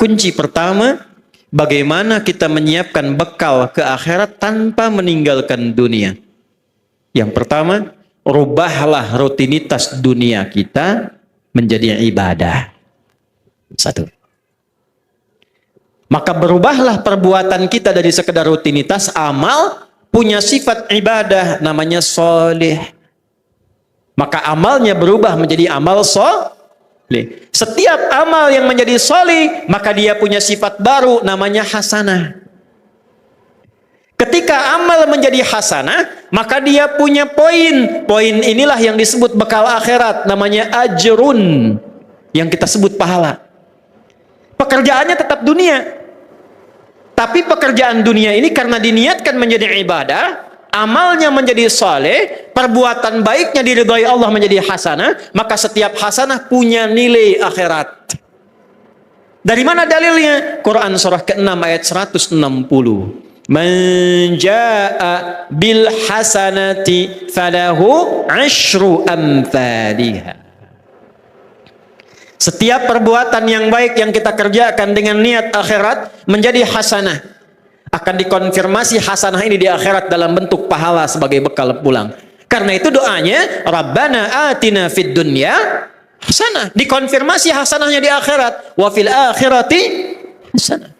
kunci pertama, bagaimana kita menyiapkan bekal ke akhirat tanpa meninggalkan dunia. Yang pertama, rubahlah rutinitas dunia kita menjadi ibadah. Satu. Maka berubahlah perbuatan kita dari sekedar rutinitas amal, punya sifat ibadah, namanya soleh. Maka amalnya berubah menjadi amal soleh. Setiap amal yang menjadi soleh, maka dia punya sifat baru, namanya hasanah. Ketika amal menjadi hasanah, maka dia punya poin. Poin inilah yang disebut bekal akhirat, namanya ajrun, yang kita sebut pahala. Pekerjaannya tetap dunia, tapi pekerjaan dunia ini karena diniatkan menjadi ibadah, amalnya menjadi saleh, perbuatan baiknya diridhai Allah menjadi hasanah, maka setiap hasanah punya nilai akhirat. Dari mana dalilnya? Quran surah ke-6 ayat 160. Man jaa bil hasanati falahu asyru amthaliha. Setiap perbuatan yang baik yang kita kerjakan dengan niat akhirat menjadi hasanah. Akan dikonfirmasi hasanah ini di akhirat dalam bentuk pahala sebagai bekal pulang. Karena itu doanya, Rabbana atina fid dunya hasanah. Dikonfirmasi hasanahnya di akhirat. Wa fil akhirati hasanah.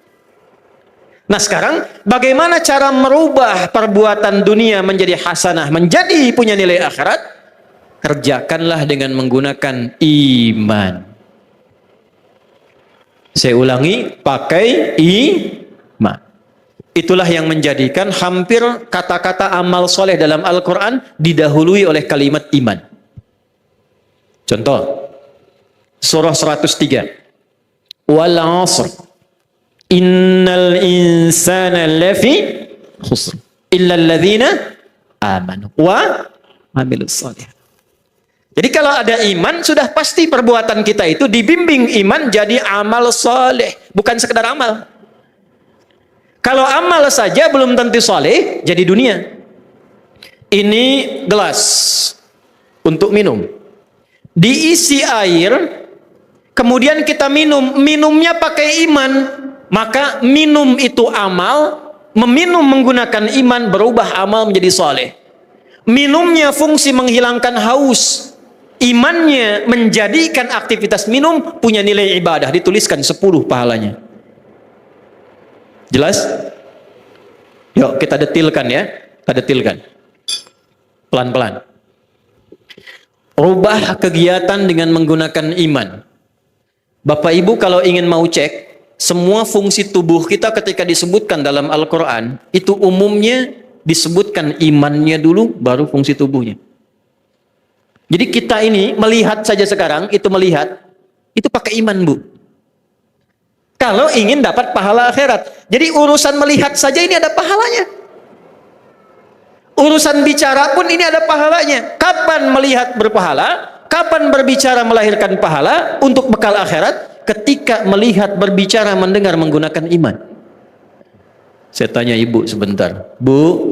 Nah sekarang, bagaimana cara merubah perbuatan dunia menjadi hasanah, menjadi punya nilai akhirat? Kerjakanlah dengan menggunakan iman. Saya ulangi, pakai iman. Itulah yang menjadikan hampir kata-kata amal soleh dalam Al-Quran didahului oleh kalimat iman. Contoh, surah 103. Wal 'asr. Innal insana lafi khusr illa alladhina amanu wa amilus shalihat. Jadi kalau ada iman, sudah pasti perbuatan kita itu dibimbing iman jadi amal soleh, bukan sekedar amal. Kalau amal saja belum tentu soleh, jadi dunia. Ini gelas untuk minum, diisi air, kemudian kita minum, minumnya pakai iman. Maka minum itu amal, meminum menggunakan iman berubah amal menjadi soleh. Minumnya fungsi menghilangkan haus, imannya menjadikan aktivitas minum punya nilai ibadah, dituliskan 10 pahalanya. Jelas? Yuk kita detilkan ya, kita detilkan pelan-pelan. Rubah kegiatan dengan menggunakan iman. Bapak Ibu kalau ingin mau cek semua fungsi tubuh kita ketika disebutkan dalam Al-Quran, itu umumnya disebutkan imannya dulu, baru fungsi tubuhnya. Jadi kita ini melihat saja sekarang, itu pakai iman, Bu. Kalau ingin dapat pahala akhirat. Jadi urusan melihat saja ini ada pahalanya. Urusan bicara pun ini ada pahalanya. Kapan melihat berpahala? Kapan berbicara melahirkan pahala untuk bekal akhirat? Ketika melihat, berbicara, mendengar menggunakan iman. Saya tanya ibu sebentar, Bu,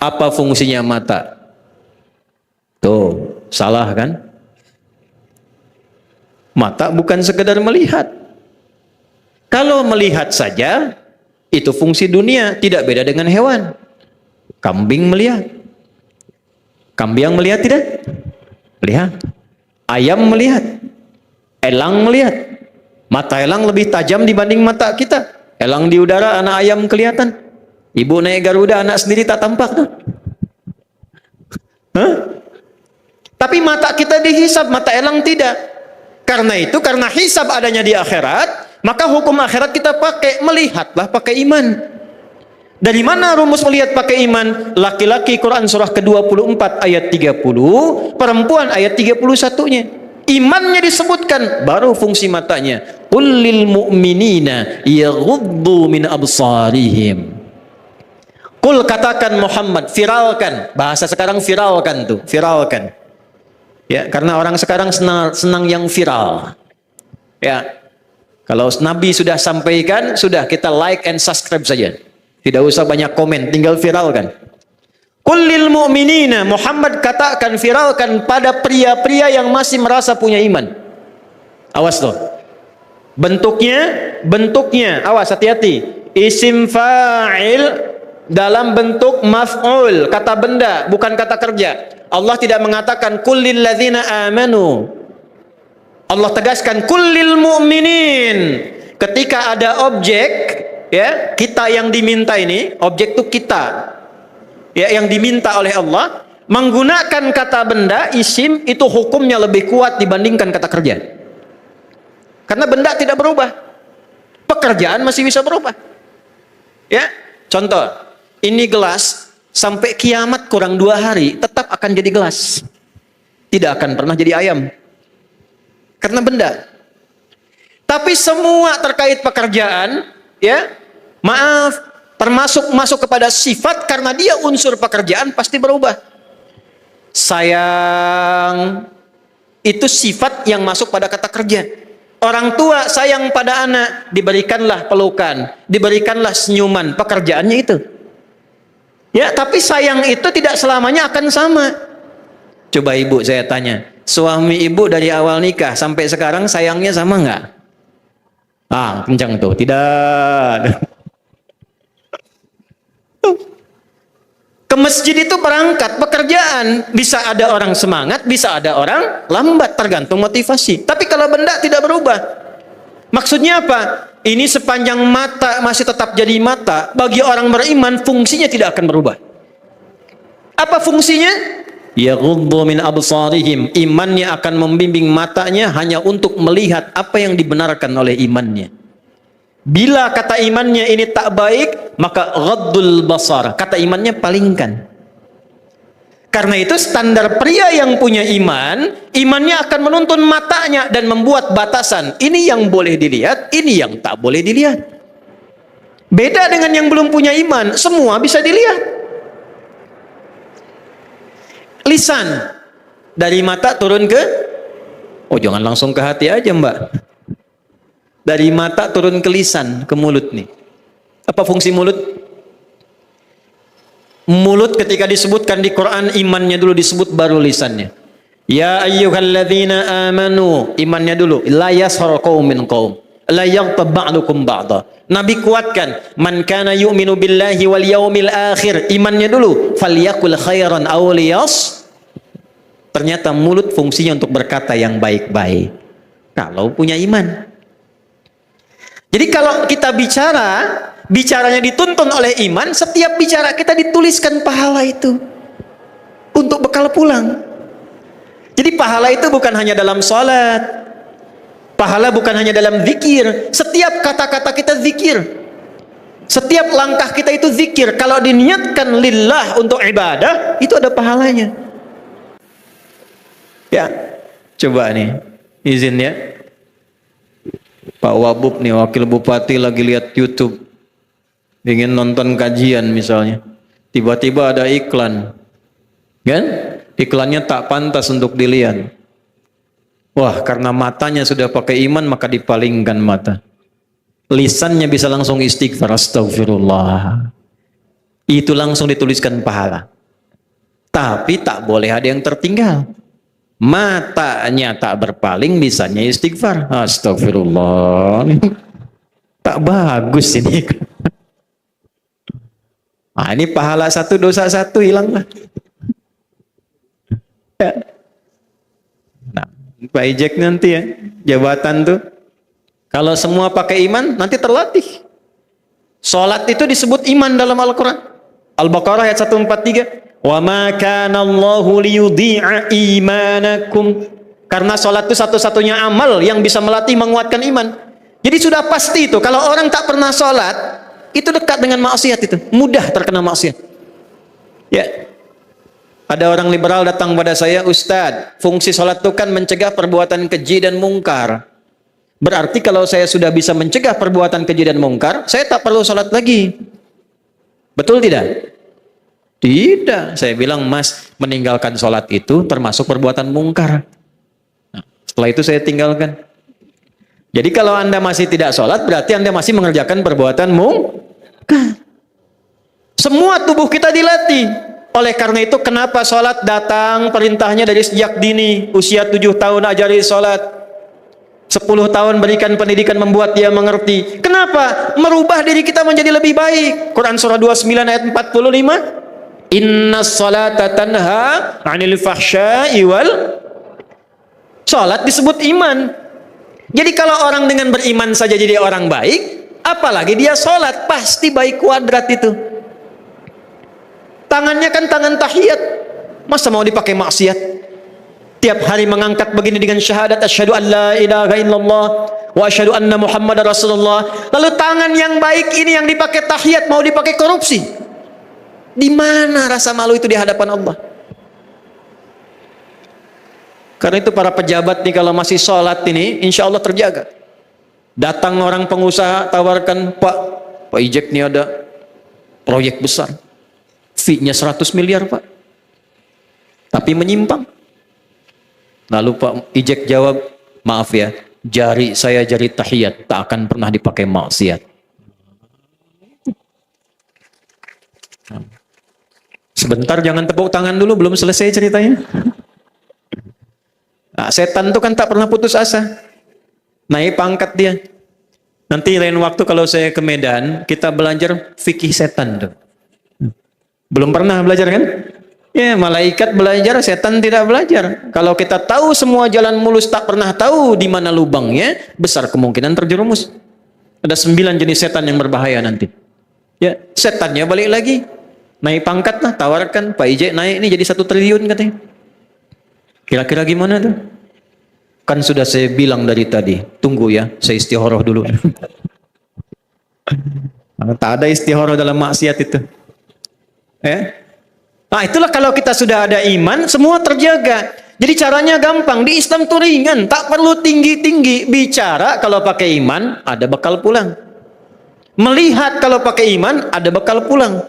apa fungsinya mata? Tuh, salah kan? Mata bukan sekedar melihat. Kalau melihat saja, itu fungsi dunia, tidak beda dengan hewan. Kambing melihat. Kambing melihat tidak? Melihat. Ayam melihat, elang melihat. Mata elang lebih tajam dibanding mata kita. Elang di udara, anak ayam kelihatan. Ibu naik Garuda, anak sendiri tak tampak. Tapi mata kita dihisab, mata elang tidak. Karena itu, karena hisab adanya di akhirat, maka hukum akhirat kita pakai, melihatlah pakai iman. Dari mana rumus melihat pakai iman? Laki-laki Quran surah ke-24 ayat 30, perempuan ayat 31-nya. Imannya disebutkan, baru fungsi matanya. Qul lil mu'minina yaghuddu min absarihim. Qul, katakan Muhammad, viralkan. Bahasa sekarang viralkan tuh, viralkan. Ya, karena orang sekarang senang yang viral. Ya. Kalau Nabi sudah sampaikan, sudah kita like and subscribe saja. Tidak usah banyak komen, tinggal viralkan. Qul lil mu'minina, Muhammad katakan, viralkan pada pria-pria yang masih merasa punya iman. Awas tuh. Bentuknya, awas hati-hati. Isim fa'il dalam bentuk maf'ul, kata benda, bukan kata kerja. Allah tidak mengatakan kullil ladzina amanu. Allah tegaskan kullil mu'minin. Ketika ada objek, ya, kita yang diminta ini, objek itu kita. Ya, yang diminta oleh Allah, menggunakan kata benda, isim, itu hukumnya lebih kuat dibandingkan kata kerja. Karena benda tidak berubah, pekerjaan masih bisa berubah. Ya, contoh, ini gelas sampai kiamat kurang 2 hari tetap akan jadi gelas, tidak akan pernah jadi ayam, karena benda. Tapi semua terkait pekerjaan, ya, maaf, termasuk masuk kepada sifat, karena dia unsur pekerjaan pasti berubah. Sayang itu sifat yang masuk pada kata kerja. Orang tua sayang pada anak, diberikanlah pelukan, diberikanlah senyuman, pekerjaannya itu. Ya, tapi sayang itu tidak selamanya akan sama. Coba ibu saya tanya, suami ibu dari awal nikah sampai sekarang sayangnya sama nggak? Ah, kencang tuh, tidak. Ke masjid itu berangkat pekerjaan, bisa ada orang semangat, bisa ada orang lambat, tergantung motivasi. Tapi kalau benda tidak berubah. Maksudnya apa? Ini sepanjang mata masih tetap jadi mata, bagi orang beriman fungsinya tidak akan berubah. Apa fungsinya? Yaghuddu min absarihim. Imannya akan membimbing matanya hanya untuk melihat apa yang dibenarkan oleh imannya. Bila kata imannya ini tak baik, maka ghaddul basar, kata imannya palingkan. Karena itu standar pria yang punya iman, imannya akan menuntun matanya dan membuat batasan. Ini yang boleh dilihat, ini yang tak boleh dilihat. Beda dengan yang belum punya iman, semua bisa dilihat. Lisan, dari mata turun ke, oh jangan langsung ke hati aja mbak. Dari mata turun ke lisan, ke mulut nih. Apa fungsi mulut? Mulut ketika disebutkan di Quran, imannya dulu disebut, baru lisannya. Ya ayyuhalladzina amanu, imannya dulu. La yashar qaumin qaum, la yaghtab ba'dukum ba'da. Nabi kuatkan, man kana yu'minu billahi wal yaumil akhir, imannya dulu. Falyakul khairan aw liyas. Ternyata mulut fungsinya untuk berkata yang baik-baik. Kalau punya iman. Jadi kalau kita bicaranya dituntun oleh iman, setiap bicara kita dituliskan pahala itu untuk bekal pulang. Jadi pahala itu bukan hanya dalam sholat, pahala bukan hanya dalam zikir. Setiap kata-kata kita zikir, setiap langkah kita itu zikir. Kalau diniatkan lillah untuk ibadah, itu ada pahalanya. Ya, coba nih, izin ya. Pak Wabub nih, wakil bupati lagi lihat YouTube, ingin nonton kajian misalnya, tiba-tiba ada iklan, kan? Iklannya tak pantas untuk dilihat. Wah, karena matanya sudah pakai iman, maka dipalingkan mata. Lisannya bisa langsung istighfar, astagfirullah. Itu langsung dituliskan pahala. Tapi tak boleh ada yang tertinggal. Matanya tak berpaling, bisanya istighfar. Astagfirullah. Tak bagus ini. Nah, ini pahala satu, dosa satu, hilanglah. Ya. Nah, Pak Ijek nanti ya, jabatan tuh. Kalau semua pakai iman, nanti terlatih. Salat itu disebut iman dalam Al-Quran. Al-Baqarah ayat 143. Wa ma kana Allahu liyudhi'a imanakum. Karena salat itu satu-satunya amal yang bisa melatih, menguatkan iman. Jadi sudah pasti itu, kalau orang tak pernah salat, itu dekat dengan maksiat, itu mudah terkena maksiat. Ya. Ada orang liberal datang pada saya, Ustadz, fungsi salat itu kan mencegah perbuatan keji dan mungkar. Berarti kalau saya sudah bisa mencegah perbuatan keji dan mungkar, saya tak perlu salat lagi. Betul tidak? Tidak. Saya bilang, Mas, meninggalkan sholat itu termasuk perbuatan mungkar. Nah, setelah itu saya tinggalkan. Jadi kalau Anda masih tidak sholat, berarti Anda masih mengerjakan perbuatan mungkar. Semua tubuh kita dilatih. Oleh karena itu, kenapa sholat datang perintahnya dari sejak dini, usia 7 tahun ajari sholat. 10 tahun berikan pendidikan membuat dia mengerti. Kenapa? Merubah diri kita menjadi lebih baik. Quran surah 29 ayat 45. Innas salata tanha 'anil fahsya'i wal. Salat disebut iman. Jadi kalau orang dengan beriman saja jadi orang baik, apalagi dia salat, pasti baik kuadrat itu. Tangannya kan tangan tahiyat. Masa mau dipakai maksiat? Tiap hari mengangkat begini dengan syahadat asyhadu an la ilaha illallah wa asyhadu anna muhammadar rasulullah. Lalu tangan yang baik ini yang dipakai tahiyat mau dipakai korupsi. Di mana rasa malu itu di hadapan Allah? Karena itu para pejabat nih kalau masih sholat ini insya Allah terjaga. Datang orang pengusaha tawarkan, Pak Ijek nih ada proyek besar, fee-nya 100 miliar Pak, tapi menyimpang. Lalu Pak Ijek jawab, maaf ya, jari saya jari tahiyat, tak akan pernah dipakai maksiat. Sebentar, jangan tepuk tangan dulu, belum selesai ceritanya. Nah, setan itu kan tak pernah putus asa. Naik pangkat dia. Nanti lain waktu kalau saya ke Medan, kita belajar fikih setan tuh. Belum pernah belajar kan? Ya, malaikat belajar, setan tidak belajar. Kalau kita tahu semua jalan mulus, tak pernah tahu di mana lubangnya, besar kemungkinan terjerumus. Ada 9 jenis setan yang berbahaya nanti. Ya, setannya balik lagi. Naik pangkat lah, tawarkan, Pak Ijek naik ini jadi 1 triliun katanya. Kira-kira gimana tuh? Kan sudah saya bilang dari tadi, tunggu ya, saya istikharah dulu. Tak ada istikharah dalam maksiat itu. Nah itulah kalau kita sudah ada iman, semua terjaga. Jadi caranya gampang, di Islam itu ringan, tak perlu tinggi-tinggi. Bicara kalau pakai iman, ada bekal pulang. Melihat kalau pakai iman, ada bekal pulang.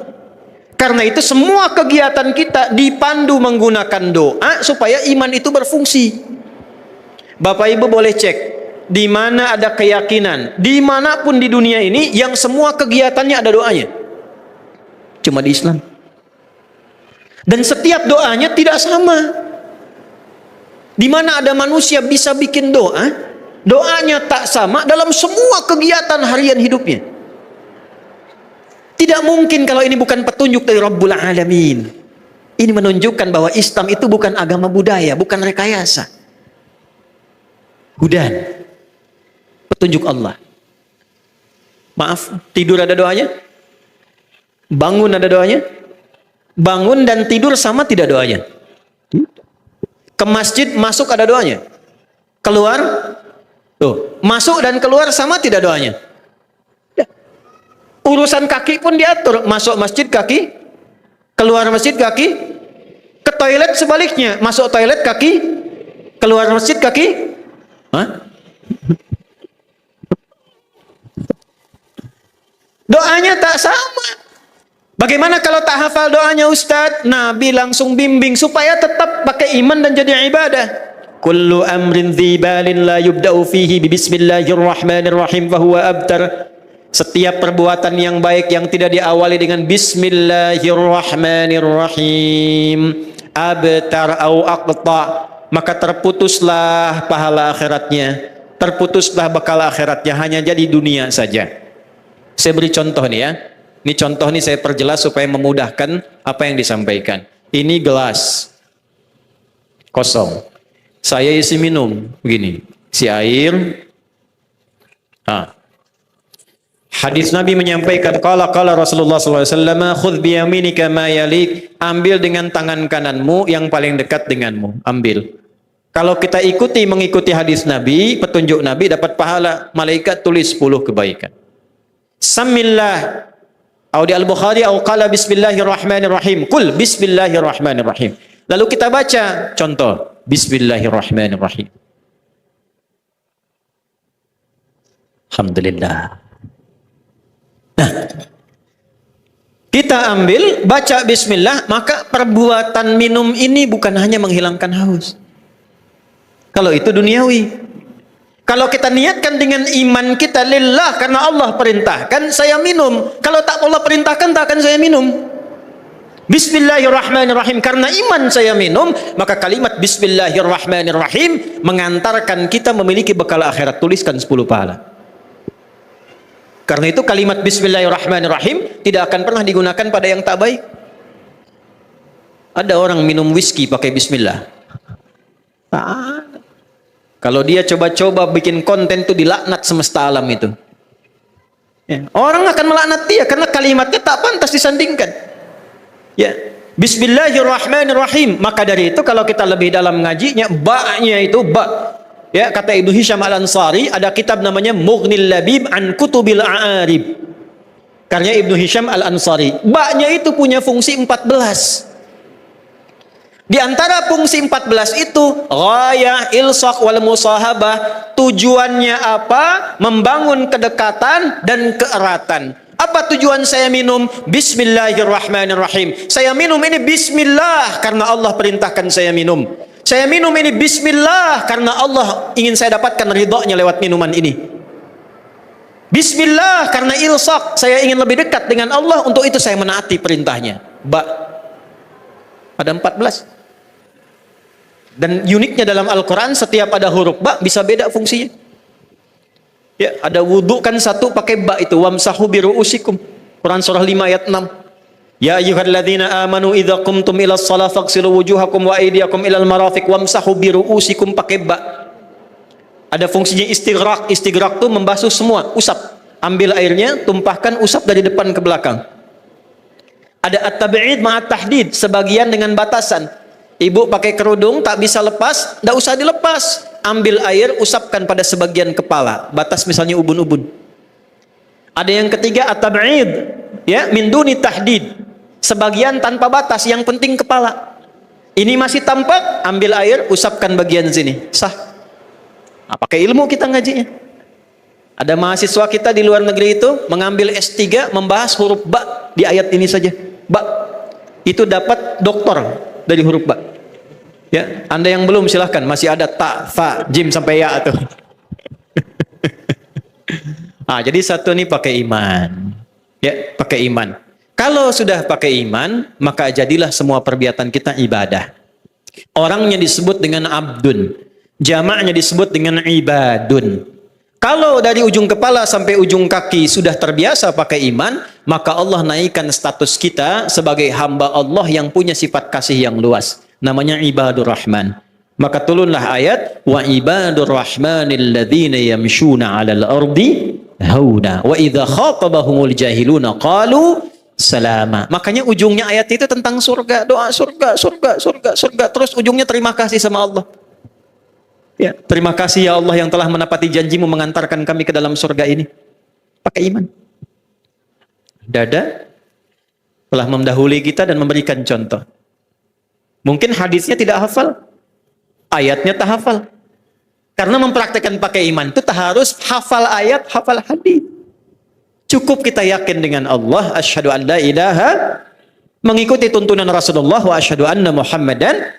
Karena itu semua kegiatan kita dipandu menggunakan doa supaya iman itu berfungsi. Bapak Ibu boleh cek, di mana ada keyakinan, dimanapun di dunia ini, yang semua kegiatannya ada doanya. Cuma di Islam. Dan setiap doanya tidak sama. Di mana ada manusia bisa bikin doa, doanya tak sama dalam semua kegiatan harian hidupnya. Tidak mungkin kalau ini bukan petunjuk dari Rabbul Alamin. Ini menunjukkan bahwa Islam itu bukan agama budaya, bukan rekayasa. Hudan. Petunjuk Allah. Maaf, tidur ada doanya? Bangun ada doanya? Bangun dan tidur sama tidak doanya? Ke masjid masuk ada doanya? Keluar? Tuh, masuk dan keluar sama tidak doanya? Urusan kaki pun diatur. Masuk masjid kaki, keluar masjid kaki, ke toilet sebaliknya. Masuk toilet kaki, keluar masjid kaki. Hah? Doanya tak sama. Bagaimana kalau tak hafal doanya Ustadz? Nabi langsung bimbing supaya tetap pakai iman dan jadi ibadah. Kullu amrin dzibalin la yubda'u fihi bismillahirrahmanirrahim fahuwa abtar. Setiap perbuatan yang baik yang tidak diawali dengan bismillahirrahmanirrahim, abtar au aqta, maka terputuslah pahala akhiratnya, terputuslah bekal akhiratnya, hanya jadi dunia saja. Saya beri contoh nih ya. Ini contoh nih saya perjelas supaya memudahkan apa yang disampaikan. Ini gelas kosong. Saya isi minum begini, isi air. Hadis Nabi menyampaikan, qala Rasulullah sallallahu alaihi wasallam, khudh bi yaminika ma yalik, ambil dengan tangan kananmu yang paling dekat denganmu, ambil. Kalau kita mengikuti hadis Nabi, petunjuk Nabi, dapat pahala. Malaikat tulis 10 kebaikan. Samillah, atau di Al-Bukhari, atau qala bismillahirrahmanirrahim, kul bismillahirrahmanirrahim. Lalu kita baca contoh, bismillahirrahmanirrahim. Alhamdulillah. Nah, kita ambil, baca bismillah, maka perbuatan minum ini bukan hanya menghilangkan haus. Kalau itu duniawi. Kalau kita niatkan dengan iman kita lillah, karena Allah perintahkan saya minum. Kalau tak Allah perintahkan, tak akan saya minum. Bismillahirrahmanirrahim. Karena iman saya minum, maka kalimat Bismillahirrahmanirrahim mengantarkan kita memiliki bekal akhirat. Tuliskan 10 pahala. Karena itu kalimat Bismillahirrahmanirrahim tidak akan pernah digunakan pada yang tak baik. Ada orang minum whisky pakai Bismillah. Kalau dia coba-coba bikin konten itu dilaknat semesta alam itu. Ya, orang akan melaknat dia karena kalimatnya tak pantas disandingkan. Ya, Bismillahirrahmanirrahim. Maka dari itu kalau kita lebih dalam ngajinya, ba-nya itu ba. Ya, kata Ibnu Hisham Al-Ansari, ada kitab namanya Mughnil Labib an Kutubil A'arib. Karya Ibnu Hisham Al-Ansari. Ba-nya itu punya fungsi 14. Di antara fungsi 14 itu ghayah, ilsaq wal musahabah. Tujuannya apa? Membangun kedekatan dan keeratan. Apa tujuan saya minum? Bismillahirrahmanirrahim. Saya minum ini bismillah karena Allah perintahkan saya minum. Saya minum ini bismillah karena Allah ingin saya dapatkan ridhonya lewat minuman ini. Bismillah karena ilsaq, saya ingin lebih dekat dengan Allah, untuk itu saya menaati perintahnya. Ba. Ada 14. Dan uniknya dalam Al-Quran, setiap ada huruf ba bisa beda fungsinya. Ya, ada wudu kan satu pakai ba itu, wamsahu biru'usikum. Quran surah 5 ayat 6. Ya ayyuhalladzina amanu idza qumtum ilas shalah faghsilu wujuhakum wa aydiyakum ilal marafiq wamsahu biru'usikum, pakai ba. Ada fungsinya istighraq. Istighraq itu membasuh semua, usap. Ambil airnya, tumpahkan, usap dari depan ke belakang. Ada at-tab'id ma'at tahdid, sebagian dengan batasan. Ibu pakai kerudung tak bisa lepas, tidak usah dilepas. Ambil air, usapkan pada sebagian kepala. Batas misalnya ubun-ubun. Ada yang ketiga at-tab'id, ya, min duni tahdid. Sebagian tanpa batas, yang penting kepala. Ini masih tampak, ambil air, usapkan bagian sini. Sah. Nah, pakai ilmu kita ngajinya. Ada mahasiswa kita di luar negeri itu mengambil S3 membahas huruf ba di ayat ini saja. Ba. Itu dapat doktor dari huruf ba. Ya, Anda yang belum silahkan, masih ada ta, fa, jim sampai ya tuh. Jadi satu nih pakai iman. Ya, pakai iman. Kalau sudah pakai iman, maka jadilah semua perbuatan kita ibadah. Orangnya disebut dengan abdun, jamaknya disebut dengan ibadun. Kalau dari ujung kepala sampai ujung kaki sudah terbiasa pakai iman, maka Allah naikkan status kita sebagai hamba Allah yang punya sifat kasih yang luas. Namanya ibadur rahman. Maka turunlah ayat wa ibadur rahmanil ladzina yamshuna 'alal ardi hauna wa idza khatabahumul jahiluna qalu salama. Makanya ujungnya ayat itu tentang surga, doa surga, surga, surga, surga. Terus ujungnya terima kasih sama Allah. Ya, terima kasih ya Allah yang telah menepati janjimu mengantarkan kami ke dalam surga ini. Pakai iman. Dada telah mendahului kita dan memberikan contoh. Mungkin hadisnya tidak hafal, ayatnya tak hafal. Karena mempraktekkan pakai iman itu tak harus hafal ayat, hafal hadis. Cukup kita yakin dengan Allah, asyhadu an la ilaha, mengikuti tuntunan Rasulullah, wa asyhadu anna Muhammadan,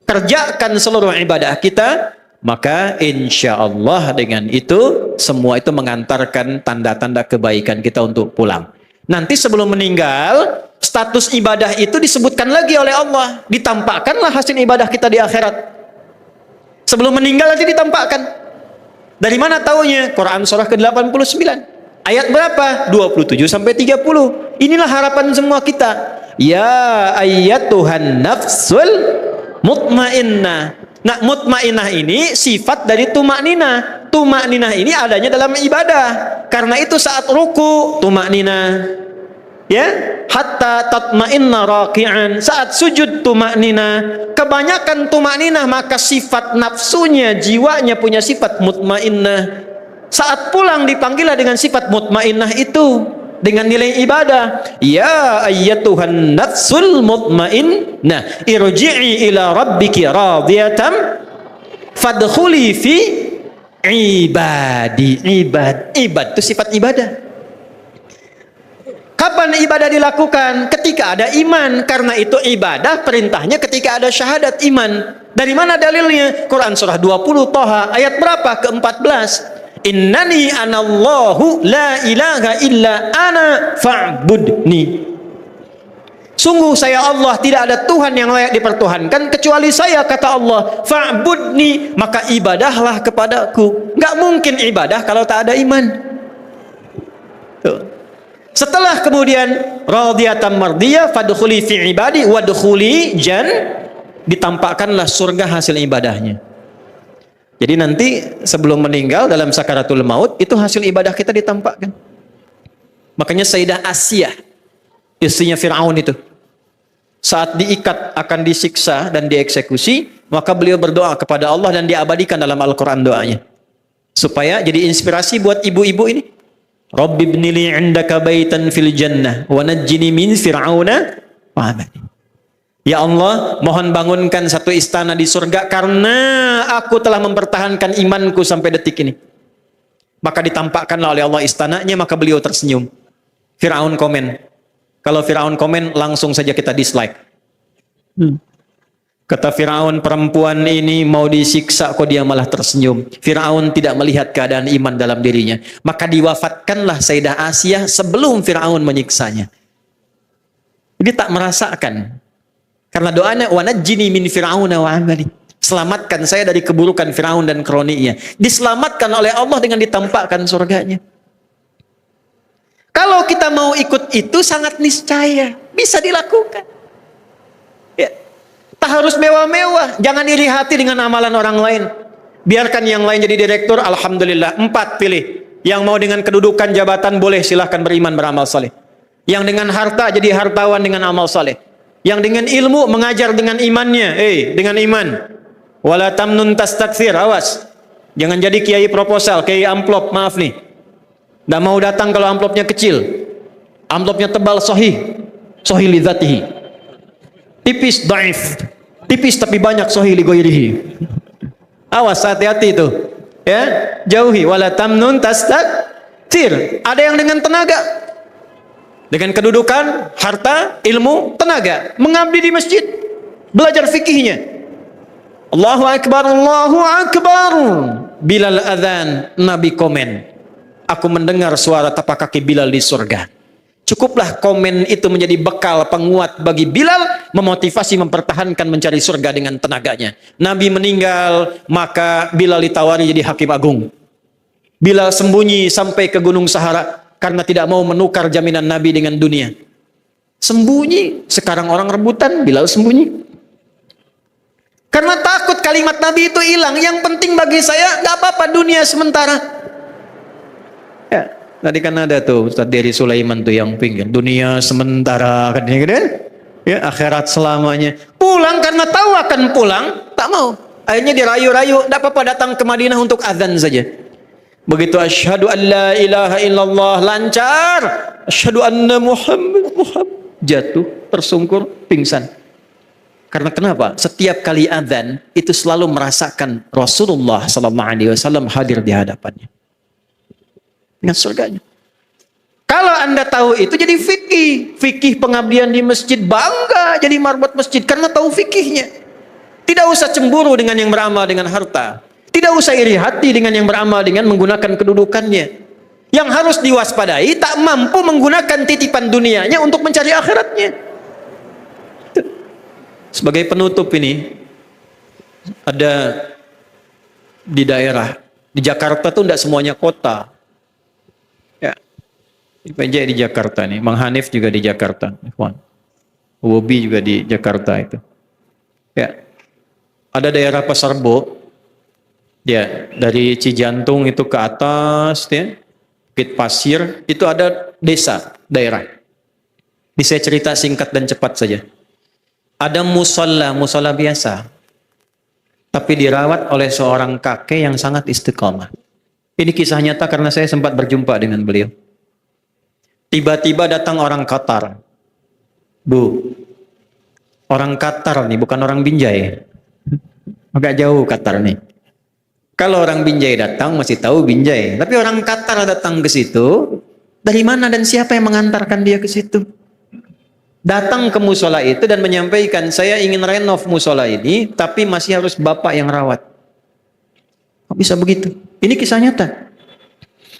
kerjakan seluruh ibadah kita, maka insya Allah dengan itu semua itu mengantarkan tanda-tanda kebaikan kita untuk pulang. Nanti sebelum meninggal, status ibadah itu disebutkan lagi oleh Allah. Ditampakkanlah hasil ibadah kita di akhirat. Sebelum meninggal nanti ditampakkan. Dari mana taunya? Quran surah ke-89. Ayat berapa? 27 sampai 30. Inilah harapan semua kita. Ya ayyatuhan nafsul mutmainnah. Nah, mutmainnah ini sifat dari tumakninah. Tumakninah ini adanya dalam ibadah. Karena itu saat ruku tumakninah, ya, hatta tatma'inna raki'an, saat sujud tumakninah. Kebanyakan tumakninah, maka sifat nafsunya, jiwanya punya sifat mutmainnah. Saat pulang dipanggillah dengan sifat mutmainnah itu dengan nilai ibadah. Ya ayyatuhan nafsul mutmainnah irji'i ila rabbiki radiyatan fadkhuli fi ibadi. Ibad itu sifat ibadah. Kapan ibadah dilakukan? Ketika ada iman. Karena itu ibadah perintahnya ketika ada syahadat iman. Dari mana dalilnya? Quran surah 20 Thaha ayat berapa? Ke-14. Innani anallahu la ilaha illa ana fa'budni. Sungguh saya Allah, tidak ada Tuhan yang layak dipertuhankan kecuali saya, kata Allah. Fa'budni, maka ibadahlah kepadaku. Nggak mungkin ibadah kalau tak ada iman. Tuh. Setelah kemudian radiyatan mardiyah fadkhuli fi ibadi wadkhuli ditampakkanlah surga hasil ibadahnya. Jadi nanti sebelum meninggal dalam sakaratul maut itu hasil ibadah kita ditampakkan. Makanya Sayyidah Asiyah, istrinya Fir'aun itu, saat diikat akan disiksa dan dieksekusi, maka beliau berdoa kepada Allah dan diabadikan dalam Al-Quran doanya. Supaya jadi inspirasi buat ibu-ibu ini. Rabbi ibnili indaka baitan fil jannah wa najjini min fir'auna wa amali. Ya Allah, mohon bangunkan satu istana di surga karena aku telah mempertahankan imanku sampai detik ini. Maka ditampakkanlah oleh Allah istananya, maka beliau tersenyum. Fir'aun komen. Kalau Fir'aun komen, langsung saja kita dislike. Kata Fir'aun, perempuan ini mau disiksa kok dia malah tersenyum. Fir'aun tidak melihat keadaan iman dalam dirinya. Maka diwafatkanlah Sayyidah Asiyah sebelum Fir'aun menyiksanya. Dia tak merasakan. Karena doanya, wa najjini min fir'auna wa amali. Selamatkan saya dari keburukan Fir'aun dan kroninya. Diselamatkan oleh Allah dengan ditampakkan surganya. Kalau kita mau ikut itu sangat niscaya bisa dilakukan. Ya. Tak harus mewah-mewah. Jangan iri hati dengan amalan orang lain. Biarkan yang lain jadi direktur, alhamdulillah. 4 pilih. Yang mau dengan kedudukan jabatan boleh, silahkan beriman beramal saleh. Yang dengan harta jadi hartawan dengan amal saleh. Yang dengan ilmu mengajar dengan imannya. Dengan iman. Wala tamnun tastakthir, awas. Jangan jadi kiai proposal, kiai amplop, maaf nih. Tidak mau datang kalau amplopnya kecil. Amplopnya tebal, sahih. Sahih li dzatihi. Tipis, dhaif. Tipis tapi banyak, sahih li ghairihi. Awas, hati-hati itu. Ya, jauhi. Wala tamnun tastakthir. Ada yang dengan tenaga. Dengan kedudukan, harta, ilmu, tenaga. Mengabdi di masjid. Belajar fikihnya. Allahu Akbar, Allahu Akbar. Bilal adzan, Nabi komen. Aku mendengar suara tapak kaki Bilal di surga. Cukuplah komen itu menjadi bekal penguat bagi Bilal, memotivasi mempertahankan mencari surga dengan tenaganya. Nabi meninggal, maka Bilal ditawari jadi hakim agung. Bilal sembunyi sampai ke Gunung Sahara karena tidak mau menukar jaminan Nabi dengan dunia. Sembunyi, sekarang orang rebutan, Bilal sembunyi. Karena takut kalimat Nabi itu hilang. Yang penting bagi saya, gak apa-apa dunia sementara. Ya, tadi kan ada tuh Ustaz Dery Sulaiman tuh yang pingin dunia sementara kan, ya akhirat selamanya. Pulang karena tahu akan pulang, tak mau. Akhirnya dirayu-rayu, tidak apa-apa datang ke Madinah untuk azan saja. Begitu asyhadu an la ilaha illallah lancar, asyhadu anna Muhammad jatuh, tersungkur, pingsan. Karena kenapa? Setiap kali azan itu selalu merasakan Rasulullah sallallahu alaihi wasallam hadir di hadapannya. Dengan surganya. Kalau Anda tahu itu jadi fikih. Fikih pengabdian di masjid, bangga jadi marbot masjid karena tahu fikihnya. Tidak usah cemburu dengan yang beramal dengan harta. Tidak usah iri hati dengan yang beramal dengan menggunakan kedudukannya. Yang harus diwaspadai, tak mampu menggunakan titipan dunianya untuk mencari akhiratnya. Sebagai penutup ini, ada di daerah, di Jakarta tuh tidak semuanya kota. PJ di Jakarta nih, Mang Hanif juga di Jakarta, Wobi juga di Jakarta itu. Ya, ada daerah Pasar Bo, ya dari Cijantung itu ke atas, ya, Bukit Pasir itu ada desa, daerah. Ini saya cerita singkat dan cepat saja. Ada musola biasa, tapi dirawat oleh seorang kakek yang sangat istiqomah. Ini kisah nyata karena saya sempat berjumpa dengan beliau. Tiba-tiba datang orang Qatar. Bu, orang Qatar nih, bukan orang Binjai. Agak jauh Qatar nih. Kalau orang Binjai datang masih tahu Binjai. Tapi orang Qatar datang ke situ, dari mana dan siapa yang mengantarkan dia ke situ? Datang ke musola itu dan menyampaikan, saya ingin renov musola ini, tapi masih harus bapak yang rawat. Kok bisa begitu? Ini kisah nyata.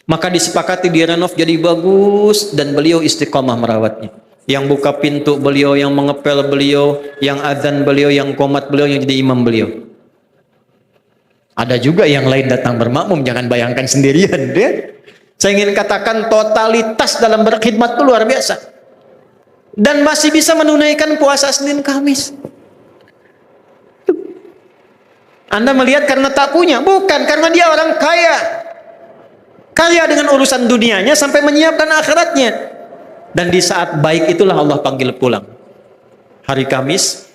Maka disepakati direnov jadi bagus dan beliau istiqomah merawatnya. Yang buka pintu beliau, yang mengepel beliau, yang azan beliau, yang qomat beliau, yang jadi imam beliau. Ada juga yang lain datang bermakmum, jangan bayangkan sendirian. Ya? Saya ingin katakan totalitas dalam berkhidmat itu luar biasa. Dan masih bisa menunaikan puasa Senin Kamis. Anda melihat karena tak punya? Bukan, karena dia orang kaya. Kaya dengan urusan dunianya sampai menyiapkan akhiratnya. Dan di saat baik itulah Allah panggil pulang. Hari Kamis,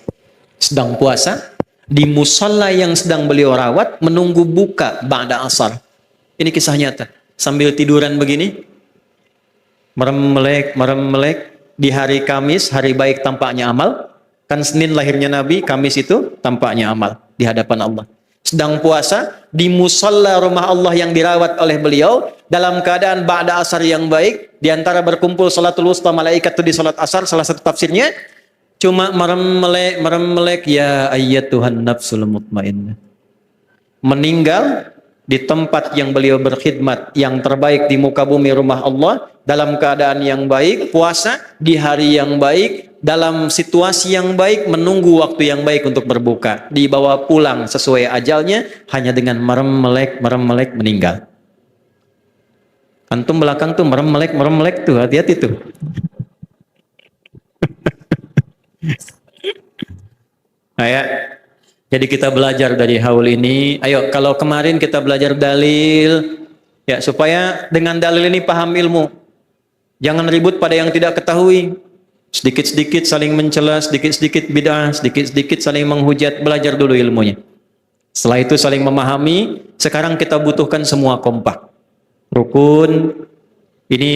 sedang puasa, di musalla yang sedang beliau rawat, menunggu buka ba'da asar. Ini kisah nyata. Sambil tiduran begini, merem melek, di hari Kamis, hari baik tampaknya amal. Kan Senin lahirnya Nabi, Kamis itu tampaknya amal di hadapan Allah. Sedang puasa di musalla rumah Allah yang dirawat oleh beliau dalam keadaan ba'da asar yang baik, di antara berkumpul salatul wusta malaikat itu di salat asar, salah satu tafsirnya cuma merem melek ya ayyatuhan nafsul mutmainnah. Meninggal di tempat yang beliau berkhidmat yang terbaik di muka bumi rumah Allah dalam keadaan yang baik, puasa di hari yang baik, dalam situasi yang baik, menunggu waktu yang baik untuk berbuka, dibawa pulang sesuai ajalnya hanya dengan merem melek meninggal. Antum belakang tuh merem melek tuh, hati-hati tuh. Nah, ya. Jadi kita belajar dari haul ini. Ayo, kalau kemarin kita belajar dalil, ya supaya dengan dalil ini paham ilmu. Jangan ribut pada yang tidak ketahui. Sedikit-sedikit saling mencela, sedikit-sedikit bid'ah, sedikit-sedikit saling menghujat. Belajar dulu ilmunya. Setelah itu saling memahami. Sekarang kita butuhkan semua kompak, rukun. Ini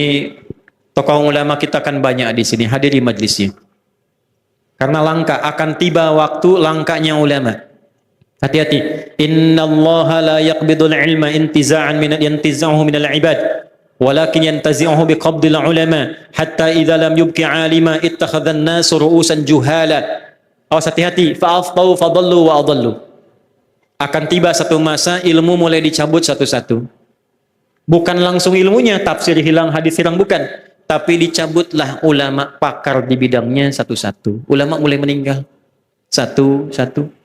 tokoh ulama kita kan banyak di sini, hadiri majlisnya. Karena langka, akan tiba waktu langkanya ulama. Hati-hati. Innallaha la yaqbidul ilma intiza'an yantiza'uhu minal ibad, walakin yantazi'uhu biqabdil ulama, hatta idza lam yubqi 'alima ittakhadha an-nasu ru'usan juhala. Awas, hati-hati. Fa'aftau fadallu wa adallu. Akan tiba satu masa ilmu mulai dicabut satu-satu. Bukan langsung ilmunya, tafsir hilang, hadis hilang, bukan. Tapi dicabutlah ulama pakar di bidangnya satu-satu. Ulama mulai meninggal. Satu-satu.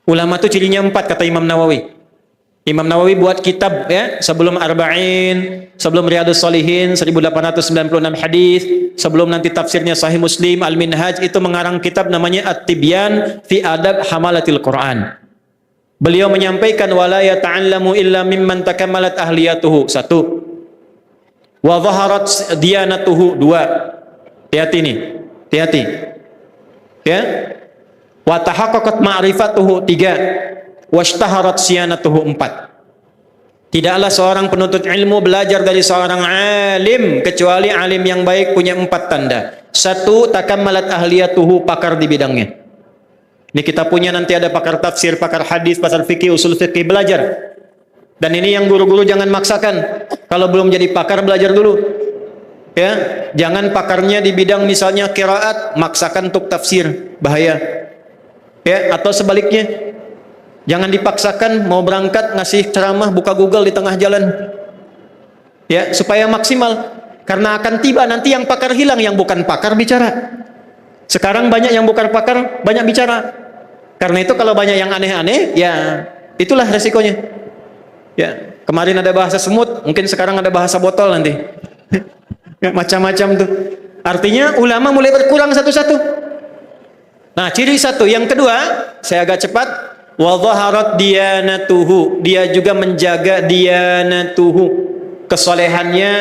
Ulama itu cirinya 4 kata Imam Nawawi. Imam Nawawi buat kitab ya, sebelum Arba'in, sebelum Riyadhus Shalihin 1896 hadis, sebelum nanti tafsirnya Sahih Muslim, Al-Minhaj, itu mengarang kitab namanya At-Tibyan fi Adab Hamalatil Quran. Beliau menyampaikan wala yata'allamu illa mimman takammalat ahliyatuhu. 1. Wa dhaharat diyanatuhu. 2. Hati-hati nih. Hati-hati. Ya. Wa tahaqqaqat ma'rifatuhu. 3. Washtaharat siyanatuhu. 4. Tidaklah seorang penuntut ilmu belajar dari seorang alim kecuali alim yang baik punya 4 tanda. 1. Takammalat ahliyatuhu, pakar di bidangnya. Ini kita punya, nanti ada pakar tafsir, pakar hadis, pakar fikih, usul fikih, belajar. Dan ini yang guru-guru jangan maksakan. Kalau belum jadi pakar, belajar dulu. Ya, jangan pakarnya di bidang misalnya qiraat, maksakan untuk tafsir, bahaya. Ya, atau sebaliknya. Jangan dipaksakan mau berangkat ngasih ceramah buka Google di tengah jalan. Ya, supaya maksimal. Karena akan tiba nanti yang pakar hilang, yang bukan pakar bicara. Sekarang banyak yang bukan pakar, banyak bicara. Karena itu kalau banyak yang aneh-aneh, ya itulah resikonya. Ya, kemarin ada bahasa semut, mungkin sekarang ada bahasa botol nanti. Ya, macam-macam tuh. Artinya ulama mulai berkurang satu-satu. Nah, ciri satu. Yang kedua, saya agak cepat. Wa dhaharat diyanatuhu. Dia juga menjaga diyanatuhu, kesolehannya,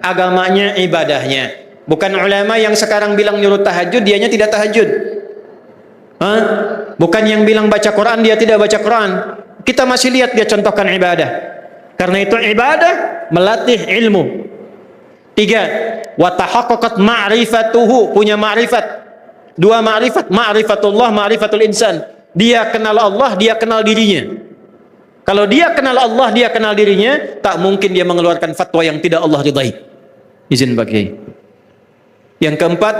agamanya, ibadahnya. Bukan ulama yang sekarang bilang nyuruh tahajud, dianya tidak tahajud. Hah? Bukan yang bilang baca Quran, dia tidak baca Quran. Kita masih lihat dia contohkan ibadah. Karena itu ibadah melatih ilmu. 3. Wa tahaqqaqat ma'rifatuhu, punya ma'rifat. 2 ma'rifat, ma'rifatullah, ma'rifatul insan. Dia kenal Allah, dia kenal dirinya. Kalau dia kenal Allah, dia kenal dirinya, tak mungkin dia mengeluarkan fatwa yang tidak Allah ridai. Izin bagi. Yang keempat,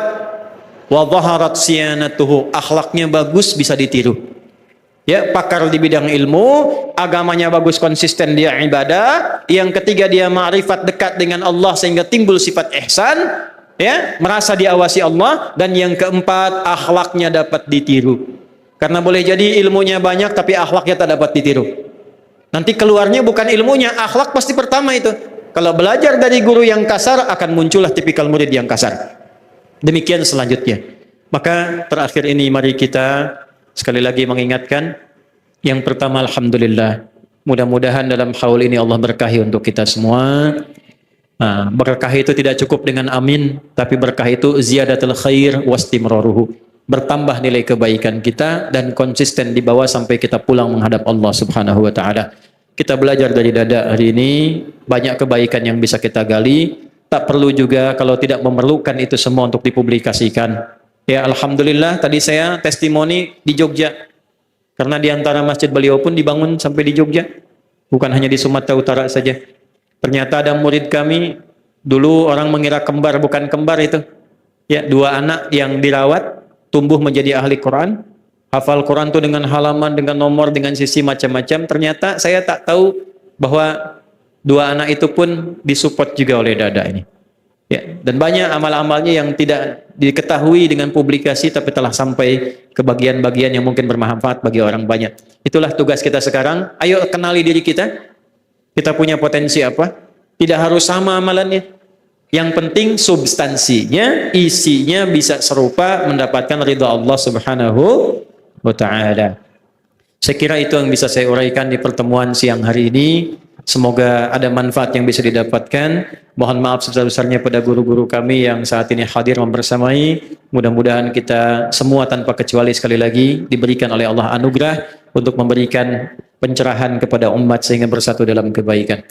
wa dhaharat siyanatuhu, akhlaknya bagus, bisa ditiru. Ya, pakar di bidang ilmu, agamanya bagus, konsisten, dia ibadah. Yang ketiga, dia ma'rifat, dekat dengan Allah sehingga timbul sifat ihsan. ya, merasa diawasi Allah, dan yang keempat, akhlaknya dapat ditiru. Karena boleh jadi ilmunya banyak tapi akhlaknya tak dapat ditiru. Nanti keluarnya bukan ilmunya, akhlak pasti pertama itu. Kalau belajar dari guru yang kasar, akan muncullah tipikal murid yang kasar. Demikian selanjutnya. Maka terakhir ini mari kita sekali lagi mengingatkan, yang pertama alhamdulillah. Mudah-mudahan dalam haul ini Allah berkahi untuk kita semua. Nah, berkah itu tidak cukup dengan amin, tapi berkah itu ziyadatul khair wastimraruhu. Bertambah nilai kebaikan kita dan konsisten di bawah sampai kita pulang menghadap Allah Subhanahu wa taala. Kita belajar dari Dada hari ini, banyak kebaikan yang bisa kita gali. Tak perlu juga kalau tidak memerlukan itu semua untuk dipublikasikan. Ya alhamdulillah, tadi saya testimoni di Jogja. Karena di antara masjid beliau pun dibangun sampai di Jogja. Bukan hanya di Sumatera Utara saja. Ternyata ada murid kami, dulu orang mengira kembar, bukan kembar itu. Ya, dua anak yang dirawat, tumbuh menjadi ahli Quran, hafal Quran itu dengan halaman, dengan nomor, dengan sisi macam-macam. Ternyata saya tak tahu bahwa dua anak itu pun disupport juga oleh Dada ini. Ya, dan banyak amal-amalnya yang tidak diketahui dengan publikasi, tapi telah sampai ke bagian-bagian yang mungkin bermanfaat bagi orang banyak. Itulah tugas kita sekarang. Ayo kenali diri kita. Kita punya potensi apa? Tidak harus sama amalannya. Yang penting substansinya, isinya bisa serupa, mendapatkan ridha Allah Subhanahu wa taala. Saya kira itu yang bisa saya uraikan di pertemuan siang hari ini. Semoga ada manfaat yang bisa didapatkan. Mohon maaf sebesar-besarnya pada guru-guru kami yang saat ini hadir membersamai. Mudah-mudahan kita semua tanpa kecuali sekali lagi diberikan oleh Allah anugerah untuk memberikan pencerahan kepada umat sehingga bersatu dalam kebaikan.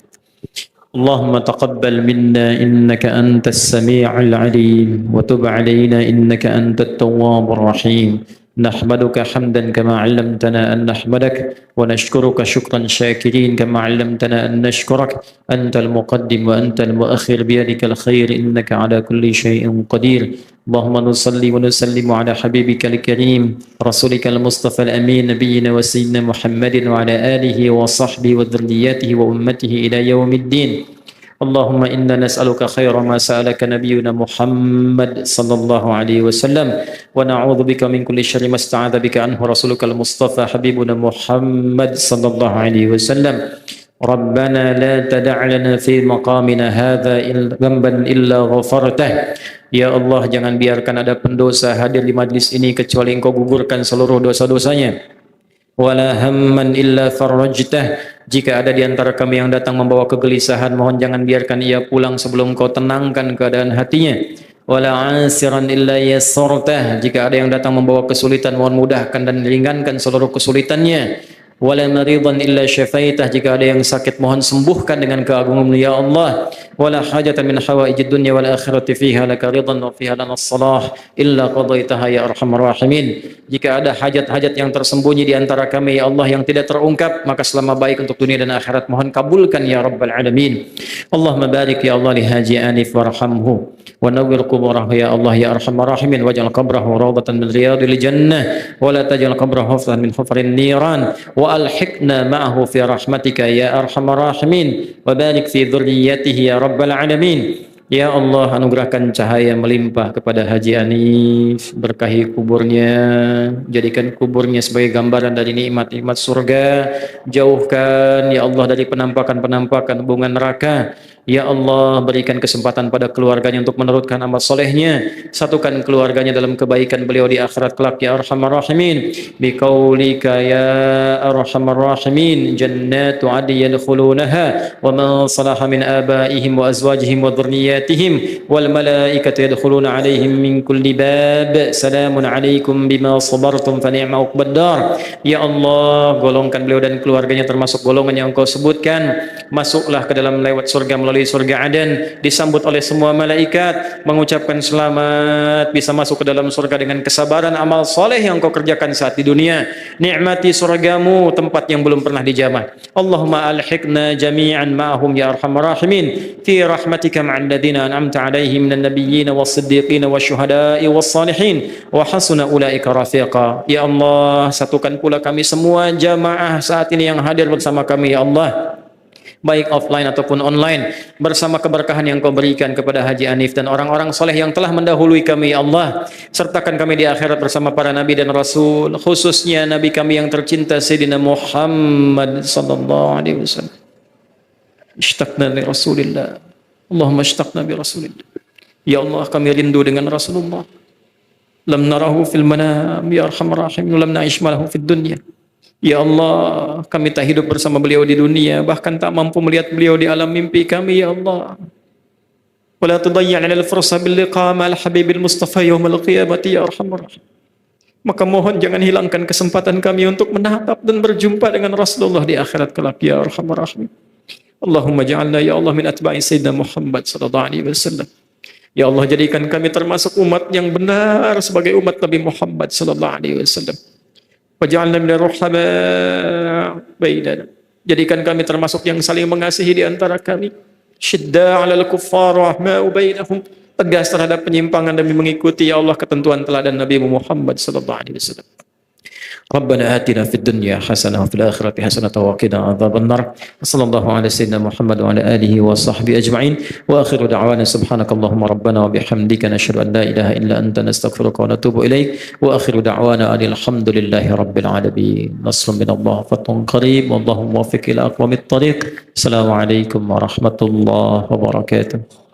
Allahumma taqabbal minna innaka antas sami'ul alim wa tub alaina innaka antat tawwabur rahim. نحمدك حمدا كما علمتنا أن نحمدك ونشكرك شكرا شاكرين كما علمتنا أن نشكرك أنت المقدم وأنت المؤخر بيدك الخير إنك على كل شيء قدير اللهم نصلي ونسلم على حبيبك الكريم رسولك المصطفى الأمين نبينا وسيدنا محمد وعلى آله وصحبه وذرياته وأمته إلى يوم الدين اللهم إنا نسألك خير ما سألك نبينا محمد صلى الله عليه وسلم ونعوذ بك من كل شر ما استعاذ بك عنه رسولك المصطفى حبيبنا محمد صلى الله عليه وسلم ربنا لا تدع لنا في مقامنا هذا ذنبا إلا غفرته Ya Allah, jangan biarkan ada pendosa hadir di majlis ini kecuali Engkau gugurkan seluruh dosa-dosanya. Wala hamman illa farajtah. Jika ada di antara kami yang datang membawa kegelisahan, mohon jangan biarkan ia pulang sebelum Kau tenangkan keadaan hatinya. Wala asiran illa yassartah. Jika ada yang datang membawa kesulitan, mohon mudahkan dan ringankan seluruh kesulitannya. Wala maridan illa syafaitah. Jika ada yang sakit, mohon sembuhkan dengan keagungan ya Allah. Wala hajatan min hawaijid dunya wal akhirati fiha laka ridan wa fiha lana salah illa qadaitaha ya arhamar rahimin. Jika ada hajat-hajat yang tersembunyi di antara kami ya Allah yang tidak terungkap, maka selama baik untuk dunia dan akhirat mohon kabulkan ya rabbal alamin. Allahumma barik ya Allah li Haji Anif warhamhu wa nawwir quburahu ya Allah ya arhamar rahimin waj'al qabrahu rawdatan min riyadil jannah wa la taj'al qabrahu hufran min hufrin niran wa alhiqna ma'ahu fi rahmatika ya arhamar rahimin wa barik fi dhurriyyatihi ya rabbal alamin. Ya Allah, anugerahkan cahaya melimpah kepada Haji Anif, berkahi kuburnya, jadikan kuburnya sebagai gambaran dari nikmat-nikmat surga, jauhkan ya Allah dari penampakan-penampakan hubungan neraka. Ya Allah, berikan kesempatan pada keluarganya untuk meneruskan amal solehnya, satukan keluarganya dalam kebaikan beliau di akhirat kelak ya arhamar rahimin. Biqaulika ya arhamar rahimin, jannatu adn yadkhulunaha wa man salaha min abaihim wa azwajihim wa dhurriyyatihim wal malaikatu yadkhuluna alaihim min kulli bab salamun alaikum bima sabartum fa ni'ma uqbad dar. Ya Allah, golongkan beliau dan keluarganya termasuk golongan yang Engkau sebutkan, masuklah ke dalam lewat surga melalui surga Aden, disambut oleh semua malaikat, mengucapkan selamat bisa masuk ke dalam surga dengan kesabaran amal soleh yang kau kerjakan saat di dunia. Nikmati surgamu, tempat yang belum pernah dijamah. Allahumma alhiqna jami'an ma'ahum ya arhamar rahimin fi rahmatika ma'al ladzina an'amta 'alaihim minan nabiyyin was-siddiqin wasyuhada'i was-salihin wa hasuna ulaika rafiqa. Ya Allah, satukan pula kami semua jamaah saat ini yang hadir bersama kami ya Allah baik offline ataupun online, bersama keberkahan yang kau berikan kepada Haji Hanif dan orang-orang soleh yang telah mendahului kami, ya Allah. Sertakan kami di akhirat bersama para nabi dan rasul, khususnya nabi kami yang tercinta Sayyidina Muhammad sallallahu alaihi wasallam. Ishtaqna li Rasulillah, Allahumma ishtaqna bi Rasulillah. Ya Allah, kami rindu dengan Rasulullah. Lam narahu fil manam, ya arhamar rahimin, lam na'ish malahu fid dunya. Ya Allah, kami tak hidup bersama beliau di dunia, bahkan tak mampu melihat beliau di alam mimpi kami, ya Allah. Wala tudayyi' lana al-fursa bil liqa' ma'al habibil mustafa yaumil qiyamati, ya arhamar rahimin. Maka mohon jangan hilangkan kesempatan kami untuk menatap dan berjumpa dengan Rasulullah di akhirat kelak, ya arhamar rahimin. Allahumma ja'alna ya Allah min atba'i sayyidina Muhammad sallallahu alaihi wasallam. Ya Allah, jadikan kami termasuk umat yang benar sebagai umat Nabi Muhammad sallallahu alaihi wasallam. Waj'alna minal ruhama bainana. Jadikan kami termasuk yang saling mengasihi di antara kami. Syidda 'alal kuffar rahma'u bainahum. Tegas terhadap penyimpangan demi mengikuti ya Allah ketentuan teladan Nabi Muhammad sallallahu alaihi wasallam. ربنا آتنا في الدنيا حسنة وفي الآخرة حسنة وقنا عذاب النار صلى الله على سيدنا محمد وعلى آله وصحبه أجمعين وآخر دعوانا سبحانك اللهم ربنا وبحمدك نشهد أن لا إله إلا أنت نستغفرك ونتوب إليك وآخر دعوانا أن الحمد لله رب العالمين نصر من الله فتح قريب والله موفق إلى أقوم الطريق السلام عليكم ورحمة الله وبركاته.